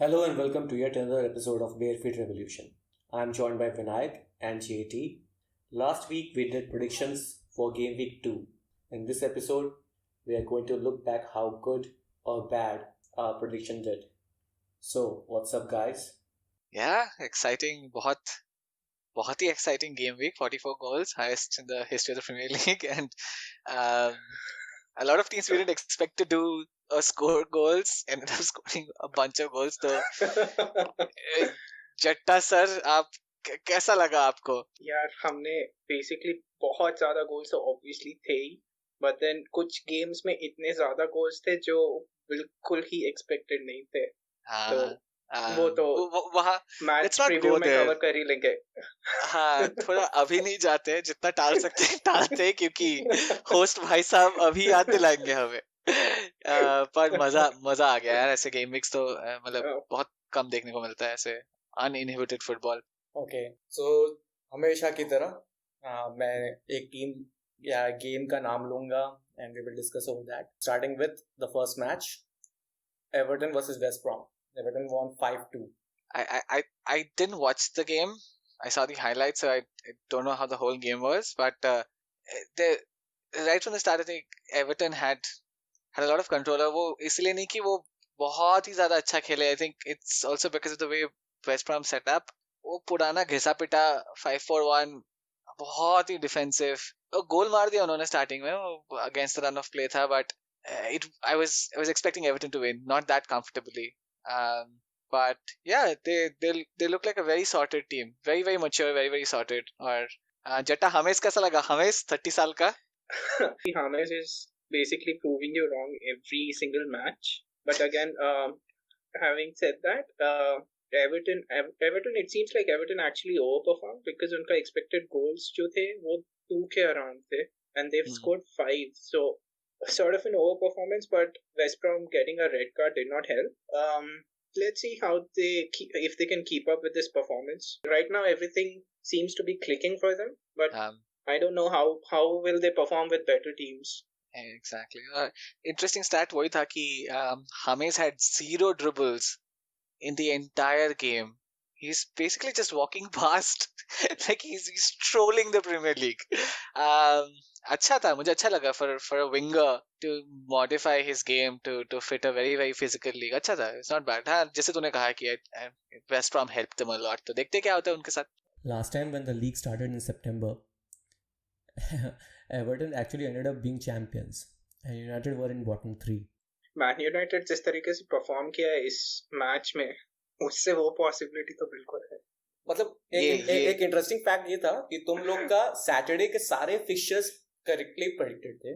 Hello and welcome to yet another episode of Barefoot Revolution. I'm joined by Vinayak and Jatin. Last week we did predictions for Gameweek 2. In this episode, we are going to look back how good or bad our prediction did. So, what's up, guys? Yeah, exciting. बहुत ही exciting game week. 44 goals, highest in the history of the Premier League, and a lot of teams we didn't expect to do score goals ended up scoring a bunch of goals. तो जट्टा sir, आप कैसा लगा आपको? यार हमने basically बहुत ज्यादा गोल्स तो ऑब्वियसली थे ही, बट देन कुछ गेम्स में इतने ज्यादा गोल्स थे जो बिल्कुल ही एक्सपेक्टेड नहीं थे. वो तो वहाँ मैच प्रीव्यू में कवर कर ही लेंगे. हाँ, थोड़ा अभी नहीं जाते, जितना टाल सकते हैं टालते, क्योंकि होस्ट भाई साहब अभी याद दिलाएंगे हमें. पर मजा आ गया यार. ऐसे गेम वीक्स तो मतलब बहुत कम देखने को मिलता है, ऐसे अनइनहिबिटेड फुटबॉल. ओके, सो हमेशा की तरह मैं एक टीम या गेम का नाम लूंगा and we will discuss over that. Starting with the first match, Everton versus West Brom. Everton won 5-2. I didn't watch the game. I saw the highlights, so I don't know how the whole game was. But right from the start, I think Everton had a lot of control. वो इसलिए नहीं कि वो बहुत ही ज़्यादा अच्छा खेले. I think it's also because of the way West Brom set up. वो पुराना घिसा पिटा 5-4-1, बहुत ही डिफेंसिव. गोल मार दिया उन्होंने स्टार्टिंग में, against the run of play था, but I was expecting Everton to win, not that comfortably. But yeah, they look like a very sorted team, very mature, very sorted. और जट्टा हमेश कैसा लगा? हमेश 30 साल का. James is basically proving you wrong every single match. But again, having said that, Everton, it seems like Everton actually overperformed because उनका expected goals जो थे वो 2 के around थे, and they've scored 5. So sort of an overperformance, but West Brom getting a red card did not help. Let's see how if they can keep up with this performance. Right now, everything seems to be clicking for them, but I don't know how will they perform with better teams. Exactly. Interesting stat वही था कि James had 0 dribbles in the entire game. He's basically just walking past like he's trolling the Premier League. अच्छा था, मुझे अच्छा लगा for a winger to modify his game to fit a very physical league. अच्छा था, it's not bad. हाँ, जैसे तूने कहा कि West Brom helped them a lot. तो देखते क्या होता है उनके साथ. Last time when the league started in September, Everton actually ended up being champions and United were in bottom 3. Man United जिस तरीके से परफॉर्म किया है इस मैच में, उससे वो पॉसिबिलिटी तो बिल्कुल है. मतलब एक इंटरेस्टिंग फैक्ट ये था कि तुम लोग का सैटरडे के सारे फिक्चर्स करेक्टली प्रेडिक्टेड थे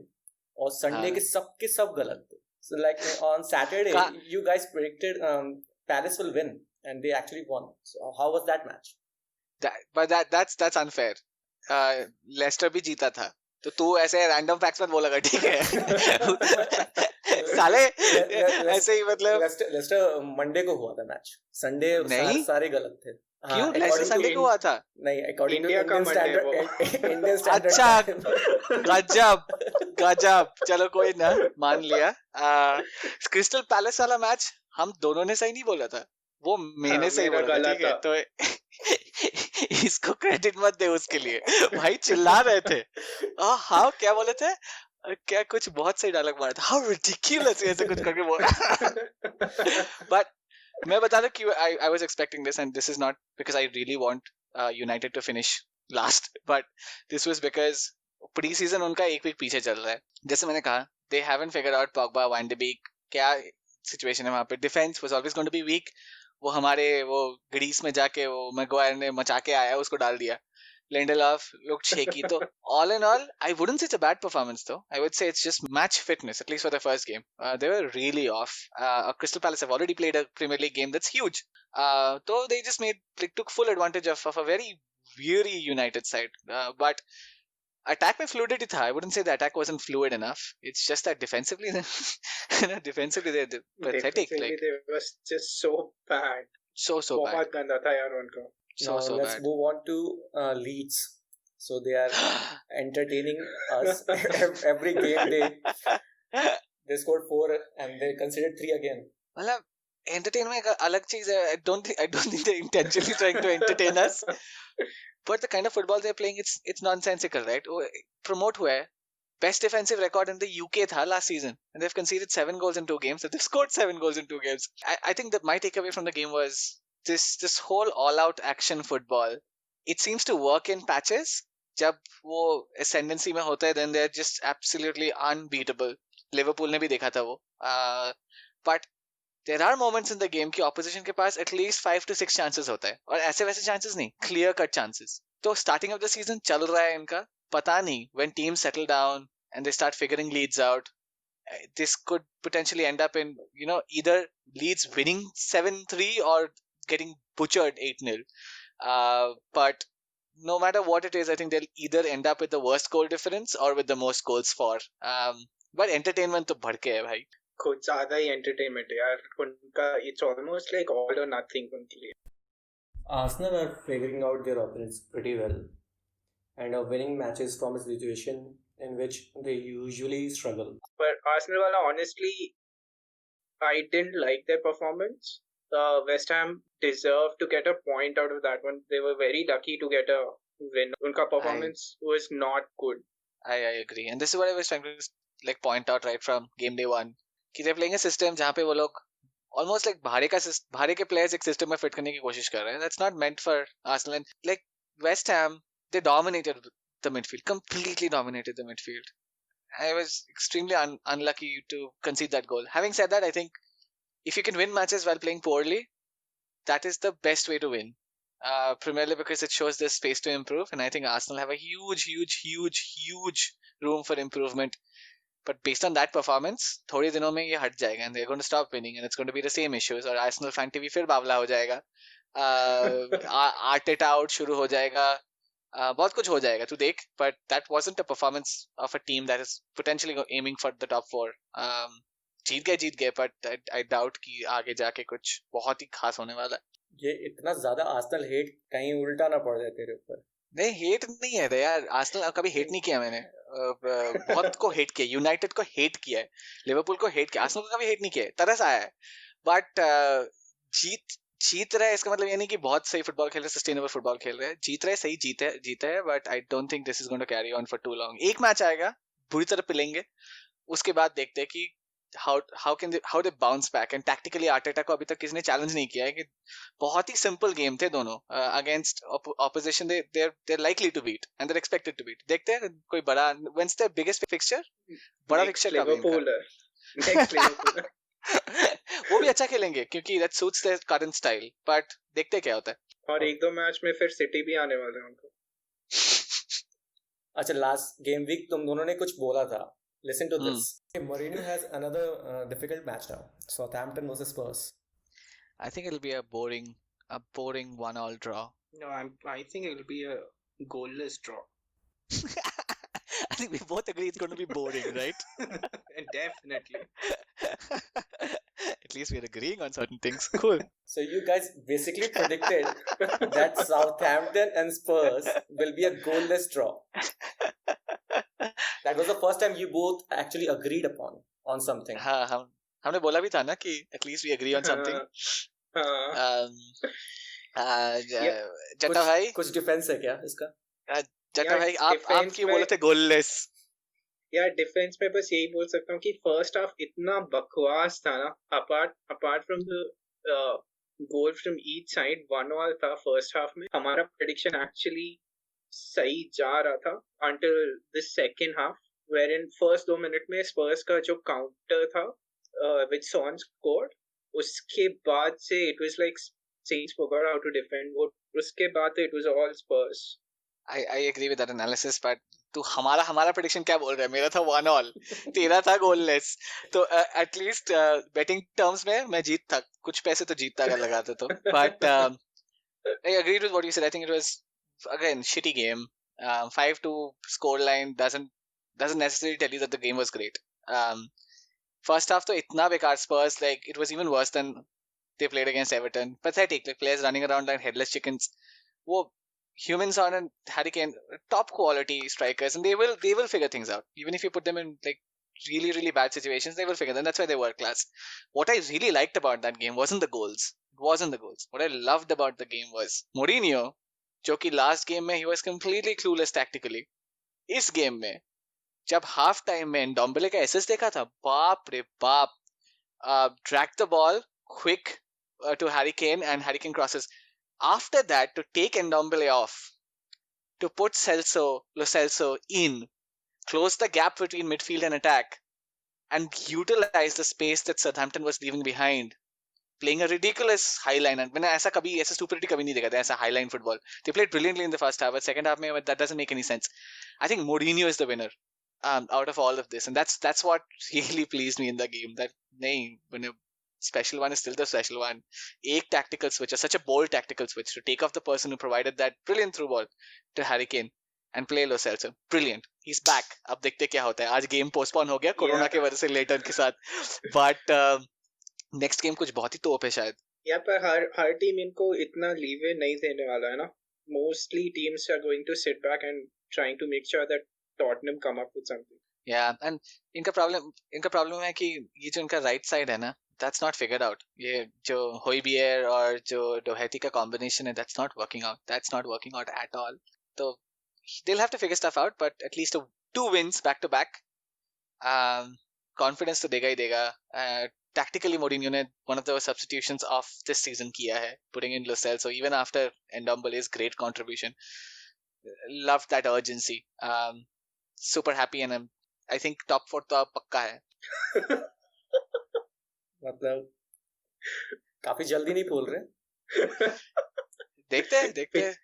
और संडे के सब गलत थे. So like on Saturday you guys predicted Palace will win and they actually won. So how was that match? That's unfair. Leicester भी जीता था, तो तू ऐसे रैंडम फैक्ट्स मत बोलेगा, ठीक है? साले ऐसे ही मतलब लेस्टर मंडे को हुआ था मैच, संडे सारे गलत थे. क्यों? लेस्टर संडे को हुआ था? नहीं, अकॉर्डिंग टू इंडियन स्टैंडर्ड. अच्छा, गजब. चलो कोई ना, मान लिया. क्रिस्टल पैलेस वाला मैच हम दोनों ने सही नहीं बोला था, वो मैंने सही बोला था, ठीक है? तो इसको क्रेडिट मत दे उसके लिए. भाई चिल्ला रहे थे. हाँ, क्या बोले थे? क्या कुछ बहुत सही डायलॉग मारा था. How ridiculous, ऐसे कुछ करके बोला. But मैं बता दूं कि I was expecting this, and this is not because I really want United to finish last, but this was because pre-season उनका एक वीक पीछे चल रहा है. जैसे मैंने कहा, they haven't figured out Pogba, Van de Beek, क्या situation है वहाँ पे. Defense was always going to be weak. वो हमारे ग्रीस में जाके वो मैगवायर ने मचा के आया, उसको डाल दिया. Lindelof looked shaky. So all in all, I wouldn't say it's a bad performance though. I would say it's just match fitness, at least for the first game. They were really off. Crystal Palace have already played a Premier League game that's huge. So they just took full advantage of a very weary United side. But attack में fluidity था. I wouldn't say the attack wasn't fluid enough. It's just that defensively they're pathetic. Defensively they was just so bad. So bad. बहुत गंदा था यार उनका. So let's move on to Leeds. So they are entertaining us every game. They scored 4 and they conceded 3 again. मतलब entertainment एक अलग चीज है. I don't think they're intentionally trying to entertain us. But the kind of football they're playing, it's nonsensical, right? Promote हुआ है. Best defensive record in the UK tha last season, and they've conceded 7 goals in 2 games. They've scored 7 goals in 2 games. I think that my takeaway from the game was this whole all-out action football. It seems to work in patches. जब वो ascendancy में होता है, then they're just absolutely unbeatable. Liverpool ने भी देखा था वो. But there are moments in the game कि opposition के पास at least 5 to 6 chances होता है, और ऐसे वैसे chances नहीं, clear cut chances. तो starting of the season चल रहा है इनका, पता नहीं, when teams settle down and they start figuring Leeds out, this could potentially end up in, either Leeds winning 7-3 or getting butchered 8-0. But no matter what it is, I think they'll either end up with the worst goal difference or with the most goals for. But entertainment तो भड़के है भाई. कुछ ज्यादा ही entertainment है यार उनका. It's almost like all or nothing उनके लिए. Arsenal are figuring out their opponents pretty well and are winning matches from a situation in which they usually struggle. But Arsenal wala, honestly, I didn't like their performance. West Ham deserved to get a point out of that one. They were very lucky to get a win. Unka performance was not good. I agree, and this is what I was trying to point out right from game day one. कि they're playing a system जहाँ पे वो लोग almost like भारे के players एक system में fit करने की कोशिश कर रहे हैं. That's not meant for Arsenal. And like West Ham, they dominated the midfield, completely dominated the midfield. I was extremely unlucky to concede that goal. Having said that, I think if you can win matches while playing poorly, that is the best way to win. Primarily because it shows there's space to improve, and I think Arsenal have a huge room for improvement. But based on that performance, थोड़े दिनों में ये हट जाएगा, and they're going to stop winning, and it's going to be the same issues. और Arsenal fan TV फिर बावला हो जाएगा, Arteta out शुरू हो जाएगा, बहुत कुछ हो जाएगा तू देख. But that wasn't a performance of a team that is potentially aiming for the top 4. जीत गए, but I doubt कि आगे जाके कुछ बहुत ही खास होने वाला है. ये इतना ज्यादा आर्सेनल हेट कहीं उल्टा ना पड़ जाए तेरे ऊपर. नहीं, हेट नहीं है यार. आर्सेनल कभी हेट नहीं किया मैंने. बहुत को हेट किया, यूनाइटेड को हेट किया है, लिवरपूल को हेट किया, आर्सेनल को कभी हेट नहीं किया है. तरस आया है. बट जीत रहा है इसका मतलब ये नहीं कि बहुत सही फुटबॉल खेल रहे, सस्टेनेबल फुटबॉल खेल रहे हैं. जीत रहे, सही जीते है, but I don't think this is going to carry on for too long. एक मैच आएगा, बुरी तरह पिलेंगे, उसके बाद देखते हैं कि how they bounce back. And tactically Arteta को अभी तक किसी ने चैलेंज नहीं किया है, कि बहुत ही सिंपल गेम थे दोनों. Against opposition they're likely to beat and they're expected to beat. देखते हैं कोई बड़ा, when's their biggest fixture? बड़ा fixture कब है? Next Liverpool. वो भी अच्छा खेलेंगे क्योंकि that suits their current style. But देखते क्या होता है. और एक दो मैच में फिर सिटी भी आने वाले हैं उनको. अच्छा, लास्ट गेम वीक तुम दोनों ने कुछ बोला था. Listen to this. Mourinho has another difficult match now. Southampton versus Spurs. I think it'll be a boring 1-1 draw. No, I think it'll be a goalless draw. I think we both agree it's going to be boring, right? Definitely. At least we're agreeing on certain things. Cool. So you guys basically predicted that Southampton and Spurs will be a goalless draw. That was the first time you both actually agreed on something. हाँ, हमने बोला भी था ना कि at least we agree on something. जट्टा भाई कुछ डिफेंस है क्या इसका? जट्टा भाई आप क्यों बोले थे goalless? यार डिफेंस में बस यही बोल सकता हूँ कि फर्स्ट हाफ इतना बकवास था ना. Apart from the goal from each side, 1-1 था फर्स्ट हाफ में. हमारा प्रेडिक्शन एक्चुअली सही जा रहा था until the second half, wherein first 2 minute में स्पर्स का जो काउंटर था which Son scored, उसके बाद से it was like Saints forgot how to defend. उसके बाद it was all Spurs. I agree with that analysis, but तू हमारा prediction क्या बोल रहा है? मेरा था 1-1, तेरा था goalless. तो at least betting terms में मैं जीत था, कुछ पैसे तो जीतता अगर लगाते तो. But I agreed with what you said. I think it was again shitty game. 5-2 scoreline doesn't necessarily tell you that the game was great. First half तो इतना बेकार Spurs, like it was even worse than they played against Everton. Pathetic, like players running around like headless chickens. वो humans on a hurricane, top quality strikers, and they will figure things out. Even if you put them in like really, really bad situations, they will figure them. That's why they were class. What I really liked about that game wasn't the goals. It wasn't the goals. What I loved about the game was Mourinho, जो कि last game में he was completely clueless tactically. इस game में जब half time में Ndombele का assist देखा था, बाप रे बाप, dragged the ball quick to Harry Kane and Harry Kane crosses. After that, to take Ndombele off, to put Lo Celso in, close the gap between midfield and attack, and utilize the space that Southampton was leaving behind, playing a ridiculous high line. And मैंने ऐसा stupidity कभी नहीं देखा था, ऐसा high line football. They played brilliantly in the first half, but second half में that doesn't make any sense. I think Mourinho is the winner out of all of this, and that's what really pleased me in the game. That nahi, when a special one is still the special one. एक tactical switch, such a bold tactical switch to take off the person who provided that brilliant through ball to Harry Kane and play Lo Celso. Brilliant. He's back. अब देखते क्या होता है. आज game postpone हो गया corona के वजह से later के साथ. But next game कुछ बहुत ही तोप है शायद. या पर हर टीम इनको इतना leeway नहीं देने वाला है ना. Mostly teams are going to sit back and trying to make sure that Tottenham come up with something. Yeah, and इनका problem है कि ये जो इनका right side है ना, that's not figured out. ये जो Højbjerg और जो Doherty का combination है, that's not working out. That's not working out at all. So they'll have to figure stuff out, but at least 2 wins back to back. Confidence तो देगा ही देगा. Tactically, Mourinho ने one of the substitutions of this season किया है, putting in Lo Celso even after Ndombele's great contribution. Loved that urgency. Super happy, and I think top 4 तो पक्का है. मतलब काफी जल्दी नहीं बोल रहे. देखते हैं.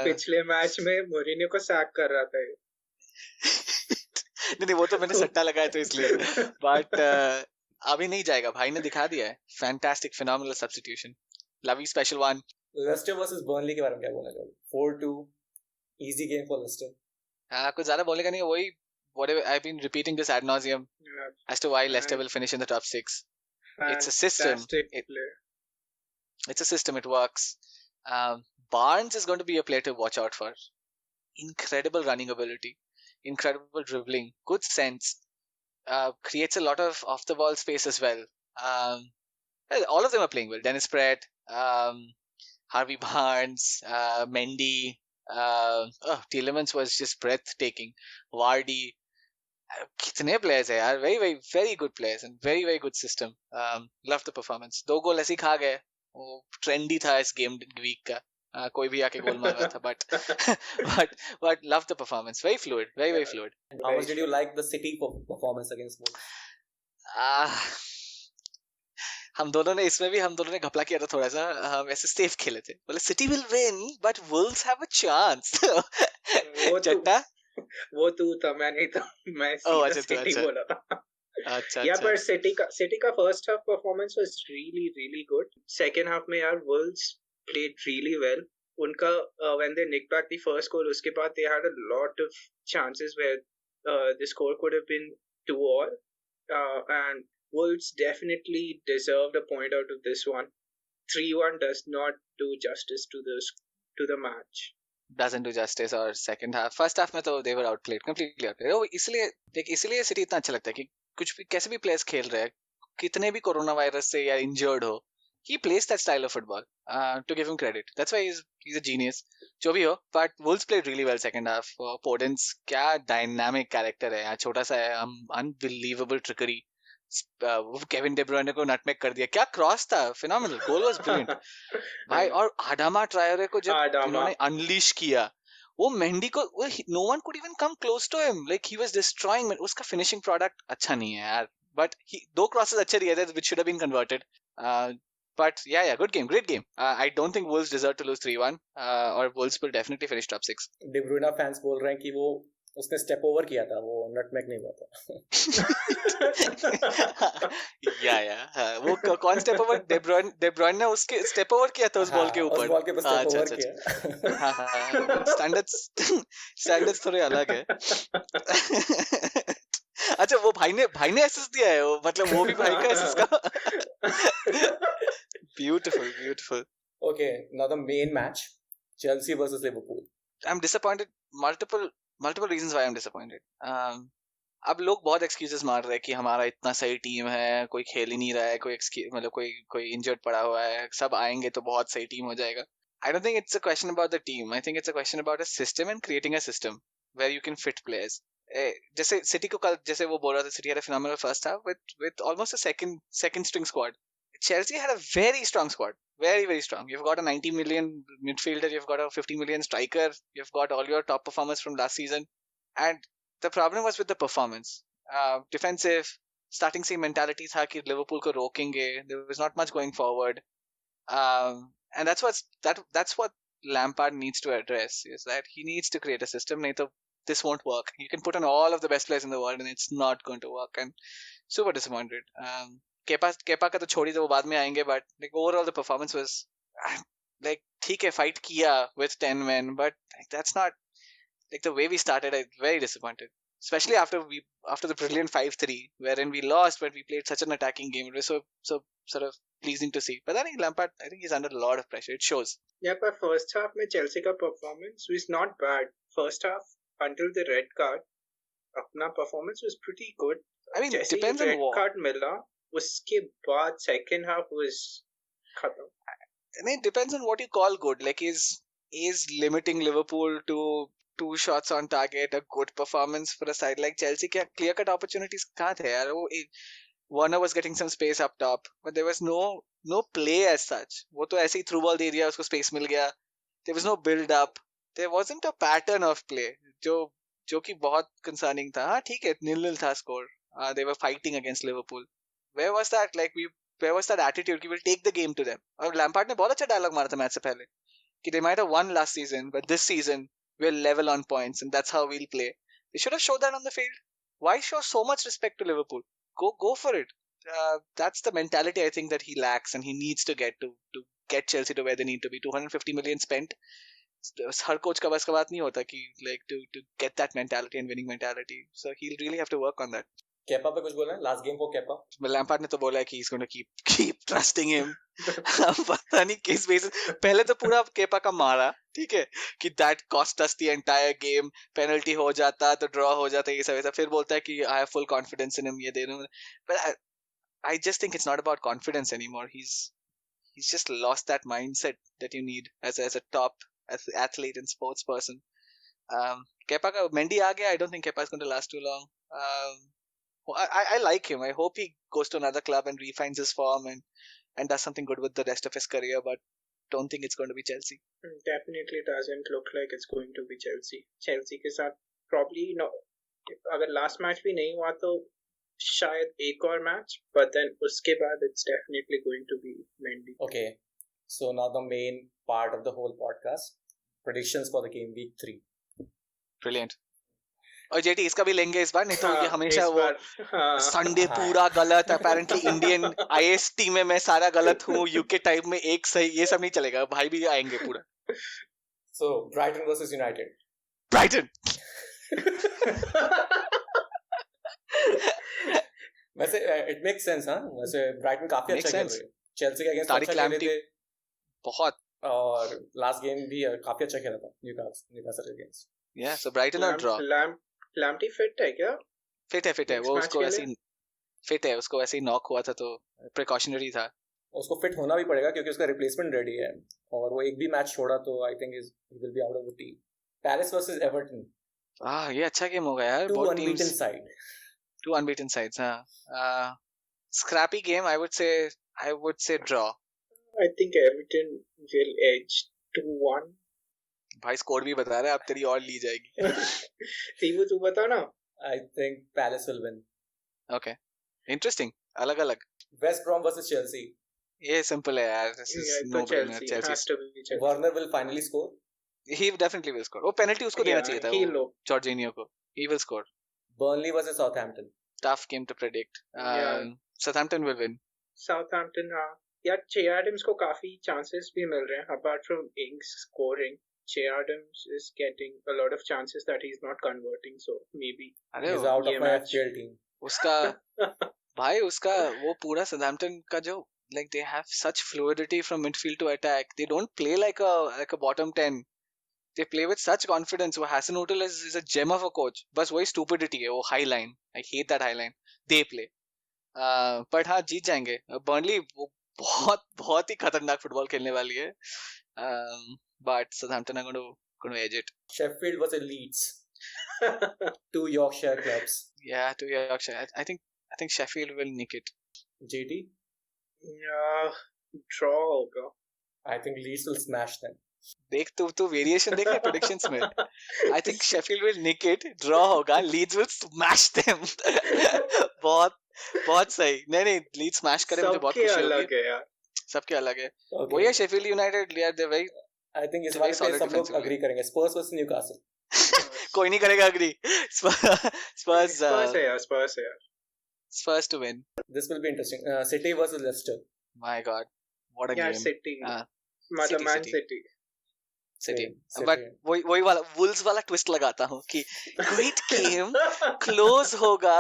पिछले मैच में मोरिनियो को सैक कर रहा था. नहीं वो तो मैंने सट्टा लगाया तो इसलिए. बट अभी नहीं जाएगा, भाई ने दिखा दिया है. Fantastic, phenomenal substitution. Lavia special one. Leicester versus Burnley के बारे में क्या बोलना चाहोगे? 4-2 इजी गेम फॉर लेस्टर. हाँ, कुछ ज्यादा बोलने का नहीं. वही whatever I've been repeating this ad nauseum as to why Leicester will finish in the top 6. It's a system. It's a system. It works. Barnes is going to be a player to watch out for. Incredible running ability, incredible dribbling, good sense. Creates a lot of off the ball space as well. All of them are playing well. Dennis Pratt, Harvey Barnes, Mendy. Tielemans was just breathtaking. Vardy. कितने players है यार. Very good players and very good system. Love the performance. 2 goal ऐसे खा गए. वो trendy था इस game week का. कोई भी आके गोल मार रहा था, but love the performance. Very fluid. Very fluid. How much did you like the City performance against Wolves? हम दोनों ने घपला किया था थोड़ा सा. हम ऐसे सेफ खेले थे. बोले City will win, but Wolves have a chance. चट्टा वो तू था, मैं नहीं था. मैं City बोला था. अच्छा. पर City का first half performance was really good. Second half में यार Wolves played really well. उनका when they nicked back the first goal, उसके बाद they had a lot of chances where the score could have been 2-2, and Wolves definitely deserved a point out of this one. 3-1 does not do justice to the match. Doesn't do justice. और second half, first half में तो they were outplayed, completely outplayed. वो इसलिए City इतना अच्छा लगता है कि कुछ भी कैसे भी players खेल रहे हैं, कितने भी कोरोना वायरस से या injured हो, he plays that style of football. To give him credit, that's why he's a genius. जो भी हो, but Wolves played really well second half. Podence क्या dynamic character है, छोटा सा है, unbelievable trickery. केविन डे ब्रुयने को नटमेग कर दिया. क्या क्रॉस था, फिनोमिनल. गोल वाज ब्रिलियंट भाई. और आडामा ट्रायोरे को जब उन्होंने अनलीश किया, वो मेंडी को, no one could even come close to him. Like he was destroying. उसका फिनिशिंग प्रोडक्ट अच्छा नहीं है यार, बट 2 crosses अच्छे दिए थे which should have been converted. But yeah, good game, great game. I don't think Wolves deserve to lose 3-1, or Wolves will definitely finish top 6. De Bruyne fans बोल रहे हैं कि वो उसने स्टेप ओवर किया था, वो नटमेग नहीं हुआ था. वो कौन स्टेप ओवर? De Bruyne ने उसके स्टेप ओवर किया था उस बॉल के ऊपर. उस बॉल के ऊपर स्टेप ओवर किया. स्टैंडर्ड्स थोड़े अलग है. अच्छा, वो भाई ने असिस्ट दिया है, वो मतलब वो भी भाई का असिस्ट का. Beautiful. Okay, now the main match, Chelsea versus Liverpool. I'm disappointed. Multiple reasons why I'm disappointed. अब लोग बहुत एक्सक्यूजेस मार रहे हैं कि हमारा इतना सही टीम है, कोई खेल ही नहीं रहा है, कोई मतलब कोई इंजर्ड पड़ा हुआ है, सब आएंगे तो बहुत सही टीम हो जाएगा. I don't think it's a question about the team. I think it's a question about a system and creating a system where you can fit players. जैसे सिटी को कल जैसे वो बोल रहा था, city had a phenomenal first half with almost a second string squad. Chelsea had a very strong squad, very strong. You've got a 90 million midfielder, you've got a 50 million striker, you've got all your top performers from last season, and the problem was with the performance. Defensive starting से mentality था कि Liverpool को रोकेंगे. There was not much going forward. And that's what Lampard needs to address, is that he needs to create a system. नहीं तो this won't work. You can put on all of the best players in the world and it's not going to work. And super disappointed. Kepa का तो छोड़ी, तो वो बाद में आएंगे, but like overall the performance was like ठीक है, fight किया with 10 men, but like, that's not like the way we started. I'm very disappointed, especially after the brilliant 5-3 wherein we lost, but we played such an attacking game. It was so sort of pleasing to see. But I think Lampard, I think he's under a lot of pressure. It shows. Yeah, but first half में Chelsea का performance was not bad. First half until the red card, अपना performance was pretty good. I mean, जैसे depends on red what. card मिला, उसके बाद second half was खत्म. I mean, it depends on what you call good. Like, is limiting Liverpool to 2 shots on target a good performance for a side like Chelsea? क्या clear cut opportunities कहाँ थे यार? वो Warner was getting some space up top, but there was no play as such. वो तो ऐसे ही through ball दे दिया, उसको space मिल गया. There was no build up. There wasn't a pattern of play जो कि बहुत concerning था. हाँ ठीक है, 0-0 था score. They were fighting against Liverpool. Where was that? Where was that attitude? We will take the game to them. और Lampard ने बहुत अच्छा dialogue मारा था मैच से पहले कि they might have won last season, but this season we're level on points and that's how we'll play. They should have showed that on the field. Why show so much respect to Liverpool? Go for it. That's the mentality I think that he lacks and he needs to get to get Chelsea to where they need to be. 250 million spent. Her coach का बस का बात नहीं होता कि like to get that mentality and winning mentality. So he'll really have to work on that. Kepa पे कुछ बोलना है? लास्ट गेम को केपा लैम्पार्ड ने तो बोला है कि he's going to keep trusting him. पता नहीं किस बेसिस, पहले तो पूरा केपा का मारा, ठीक है, कि that cost us the entire game, penalty हो जाता तो draw हो जाता, ये सब ऐसा. फिर बोलता है कि I have full confidence in him, ये दे दूं. But I just think it's not about confidence anymore. He's just lost that mindset that you need as a top athlete and sports person. Kepa का Mendy आ गया. I don't think Kepa is going to last too long. I like him. I hope he goes to another club and refines his form and does something good with the rest of his career, but don't think it's going to be Chelsea. Definitely doesn't look like it's going to be Chelsea. Chelsea के साथ probably no, अगर last match भी नहीं हुआ तो शायद एक और match, but then उसके बाद it's definitely going to be Mendy. Okay, so now the main part of the whole podcast, predictions for the game week 3. Brilliant. और जेटी इसका भी लेंगे इस बार, नहीं तो ये हमेशा वो संडे हाँ. पूरा गलत, अपेरेंटली इंडियन आईएसटी में मैं सारा गलत हूँ, यूके टाइप में एक सही, ये सब नहीं चलेगा. भाई भी आएंगे पूरा. So Brighton versus United. Brighton. वैसे it makes sense, हाँ. वैसे Brighton काफी अच्छा खेल रही है. Chelsea के अगेंस्ट अच्छा खेल रहे थे बहुत, और लास्ट गेम भी काफी अच्छा खेला था Newcastle against. Yeah, so Brighton और draw. Lamptey fit है क्या? फिट है. वो उसको ऐसे फिट है, उसको ऐसे ही नॉक हुआ था तो प्रिकॉशनरी था. उसको फिट होना भी पड़ेगा क्योंकि उसका रिप्लेसमेंट रेडी है और वो एक भी मैच छोड़ा तो I think he will be out of the team. Palace versus Everton. ये अच्छा गेम होगा यार. Two unbeaten side. Two unbeaten sides. Scrappy game. I would say draw. I think Everton will edge 2-1. भाई score भी बता रहा है, अब तेरी और ली जाएगी. टीमू तू बता ना. I think Palace will win. Okay, interesting. अलग. West Brom versus Chelsea. ये सिंपल है यार. This is no brainer. Chelsea has to be Chelsea. Warner will finally score. He definitely will score. वो पेनल्टी उसको देना चाहिए था, जॉर्जिनियो को. He will score. Burnley versus Southampton. Tough game to predict. Southampton will win. Southampton, हाँ. यार Che Adams को काफी chances भी मिल रहे हैं. Apart from Ings scoring, Che Adams is getting a lot of chances that he's not converting, so maybe he's out of my FPL team. उसका भाई उसका वो पूरा Southampton का जो like they have such fluidity from midfield to attack. They don't play like a bottom 10. they play with such confidence. वो Hassan Hotel is a gem of a coach. बस वही stupidity है, वो high line. I hate that high line. They play. But हाँ जीत जाएंगे. Burnley वो बहुत ही खतरनाक फुटबॉल खेलने वाली है. But Southampton are going to edge it. Sheffield versus Leeds. Two Yorkshire clubs. Yeah, to Yorkshire. I think Sheffield will nick it. JT? Draw होगा. I think Leeds will smash them. देख तू variation देख ले predictions में. I think Sheffield will nick it. Draw होगा. Leeds will smash them. बहुत सही. नहीं Leeds smash करे मुझे बहुत खुशी होगी. सबके अलग है यार. सबके अलग है. वो ये Sheffield United यार they very. I think इस बार पे सब लोग agree करेंगे. Spurs versus Newcastle. कोई नहीं करेगा agree. Spurs है यार. Spurs to win. This will be interesting. City versus Leicester. My God, what a game. City. मतलब Man City. City. But वही वाला Wolves वाला twist लगाता हूँ कि great game, close होगा,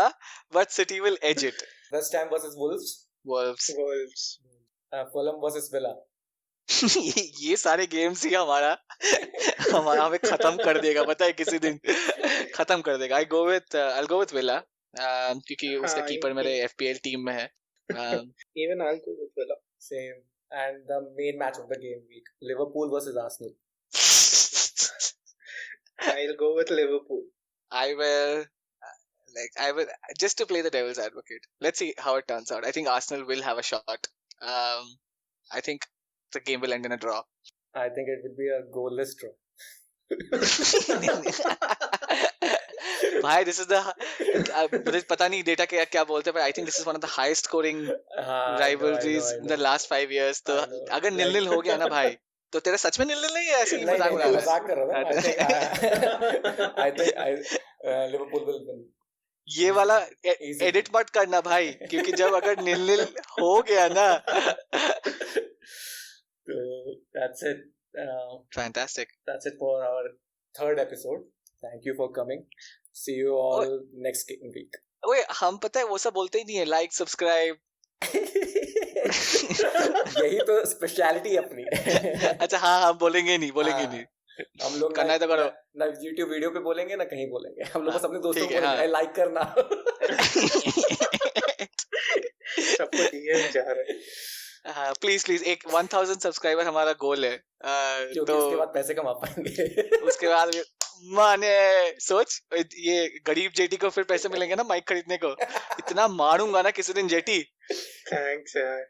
but City will edge it. West Ham versus Wolves. Wolves. Fulham versus Villa. ये सारे गेम्स ही हमारा हमें खत्म कर देगा, पता है किसी दिन खत्म कर देगा. I'll go with Villa. क्योंकि उसका कीपर मेरे FPL टीम में है. Even I'll go with Villa. Same. And the main match of the game week, Liverpool versus Arsenal. I'll go with Liverpool. I will just to play the devil's advocate. Let's see how it turns out. I think Arsenal will have a shot. I think the game will end in a draw. I think it will be a goalless draw. भाई this is the मुझे पता नहीं data क्या बोलते हैं, but I think this is one of the highest scoring rivalries in the last 5 years. तो अगर 0-0 हो गया ना भाई, तो तेरा सच में 0-0 नहीं है, ऐसे ही मजाक कर रहा है. I think Liverpool will win. ये वाला एडिट मत करना भाई, क्योंकि जब अगर 0-0 हो गया ना. That's it. Fantastic. That's it for our third episode. Thank you for coming. See you all next week. ओए हम पता है वो सब बोलते ही नहीं है, लाइक सब्सक्राइब. यही तो स्पेशलिटी है अपनी. अच्छा हाँ बोलेंगे नहीं. हम लोग करना है तो करो. ना YouTube वीडियो पे बोलेंगे ना कहीं बोलेंगे. हम लोग बस अपने दोस्तों को बोलेंगे लाइक करना. सबको DM जा रहा है. प्लीज 1000 सब्सक्राइबर हमारा गोल है. तो उसके बाद पैसे कमा पाएंगे. उसके बाद माने सोच, ये गरीब जेटी को फिर पैसे मिलेंगे ना माइक खरीदने को. इतना मारूंगा ना किसी दिन जेटी. थैंक्स यार.